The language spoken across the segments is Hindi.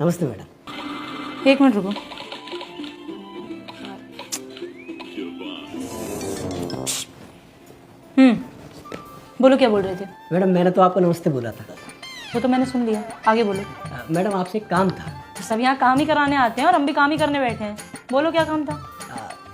नमस्ते मैडम। एक मिनट रुको। बोलो क्या बोल रहे थे? मैडम मैंने तो आपको नमस्ते बोला था। वो तो मैंने सुन लिया, आगे बोलो। मैडम आपसे एक काम था। तो सब यहाँ काम ही कराने आते हैं और हम भी काम ही करने बैठे हैं। बोलो क्या काम था?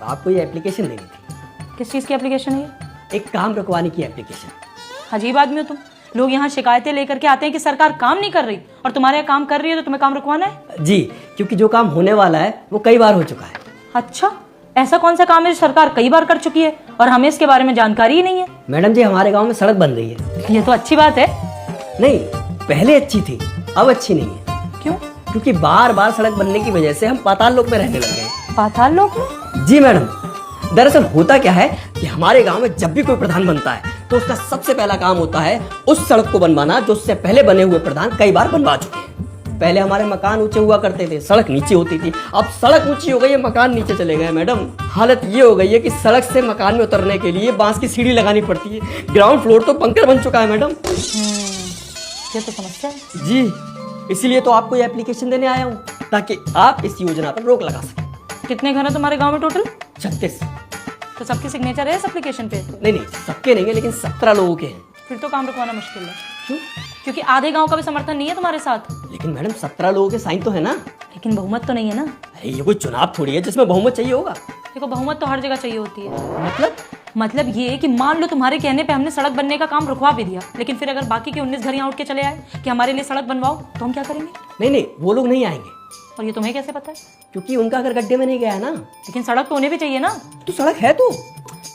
आपको ये एप्लीकेशन देनी थी। किस चीज़ की एप्लीकेशन है ये? एक काम रुकवाने की एप्लीकेशन। अजीब आदमी हो तुम। लोग यहाँ शिकायतें लेकर के आते हैं कि सरकार काम नहीं कर रही, और तुम्हारे यहाँ काम कर रही है तो तुम्हें काम रुकवाना है? जी, क्योंकि जो काम होने वाला है वो कई बार हो चुका है। अच्छा, ऐसा कौन सा काम है जो सरकार कई बार कर चुकी है और हमें इसके बारे में जानकारी ही नहीं है? मैडम जी, हमारे गांव में सड़क बन रही है। ये तो अच्छी बात है। नहीं, पहले अच्छी थी, अब अच्छी नहीं है। क्यों? क्योंकि बार बार सड़क बनने की वजह से हम पाताल लोक में रहने लग गए। पाताल लोक में? जी मैडम, दरअसल होता क्या है कि हमारे गांव में जब भी कोई प्रधान बनता है तो उसका सबसे पहला काम होता है उस सड़क को बनवाना जो उससे पहले बने हुए प्रधान कई बार बनवा चुके हैं। पहले हमारे मकान ऊंचे हुआ करते थे, सड़क नीचे होती थी। अब सड़क ऊंची हो गई है, मकान नीचे चले गए। मैडम, हालत ये हो गई है कि सड़क से मकान में उतरने के लिए बांस की सीढ़ी लगानी पड़ती है। ग्राउंड फ्लोर तो बंकर बन चुका है मैडम। ये तो समस्या है। जी, इसीलिए तो आपको ये एप्लीकेशन देने आया हूँ ताकि आप इस योजना पर रोक लगा सकें। कितने घर है तुम्हारे गांव में टोटल? 36। तो सबकी सिग्नेचर है इस एप्लीकेशन पे? नहीं, सबके नहीं है, लेकिन 17 लोगों के हैं। फिर तो काम रुकवाना मुश्किल है। क्यों? क्योंकि आधे गांव का भी समर्थन नहीं है तुम्हारे साथ। लेकिन मैडम 17 लोगों के साइन तो है ना। लेकिन बहुमत तो नहीं है ना। अरे ये कोई चुनाव थोड़ी है जिसमें बहुमत चाहिए होगा। देखो, बहुमत तो हर जगह चाहिए होती है। मतलब ये कि मान लो तुम्हारे कहने पे हमने सड़क बनने का काम रुकवा भी दिया, लेकिन फिर अगर बाकी के 19 घर यहाँ उठ के चले आए कि हमारे लिए सड़क बनवाओ, तो हम क्या करेंगे? नहीं, वो लोग नहीं आएंगे। और ये तुम्हें कैसे पता है? क्योंकि उनका घर गड्ढे में नहीं गया है ना। लेकिन सड़क तो उन्हें भी चाहिए ना। तो सड़क है तो।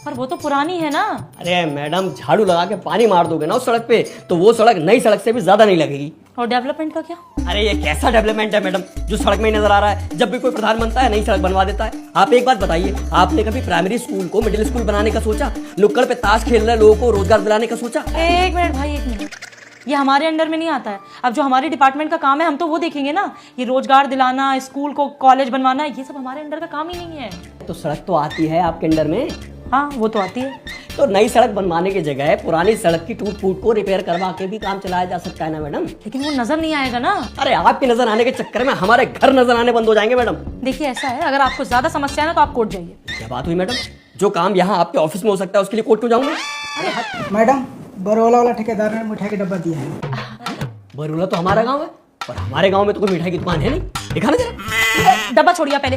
पर वो तो पुरानी है ना। अरे मैडम, झाड़ू लगा के पानी मार दोगे ना उस सड़क पे तो वो सड़क नई सड़क से भी ज्यादा नहीं लगेगी। और डेवलपमेंट का क्या? अरे ये कैसा डेवलपमेंट है मैडम जो सड़क में ही नजर आ रहा है? जब भी कोई प्रधान बनता है नई सड़क बनवा देता है। आप एक बात बताइए, आपने कभी प्राइमरी स्कूल को मिडिल स्कूल बनाने का सोचा? नुक्कड़ पे ताश खेल रहे लोगों को रोजगार दिलाने का सोचा? एक मिनट भाई, एक मिनट। ये हमारे अंडर में नहीं आता है। अब जो हमारे डिपार्टमेंट का काम है हम तो वो देखेंगे ना। ये रोजगार दिलाना, स्कूल को कॉलेज बनवाना, ये सब हमारे अंडर का काम ही नहीं है। तो सड़क तो आती है आपके अंडर में। हाँ, वो तो आती है। तो नई सड़क बनवाने की जगह पुरानी सड़क की टूट फूट को रिपेयर करवा के भी काम चलाया जा सकता है ना मैडम। लेकिन वो नजर नहीं आएगा ना। अरे आपकी नजर आने के चक्कर में हमारे घर नजर आने बंद हो जाएंगे मैडम। देखिए, ऐसा है, अगर आपको ज्यादा समस्या है ना तो आप कोर्ट जाइए। क्या बात हुई मैडम? जो काम यहाँ आपके ऑफिस में हो सकता है उसके लिए कोर्ट क्यों जाऊंगा? मैडम, बरौला वाला ठेकेदार ने मिठाई का डब्बा दिया है। बरौला तो हमारा गांव है और हमारे गांव में तो कोई मिठाई की दुकान है नहीं। दिखाना जरा। डब्बा छोड़िए पहले।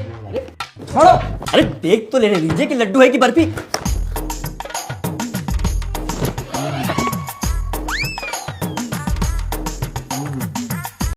छोड़ो। अरे देख तो लेने दीजिए कि लड्डू है कि बर्फी।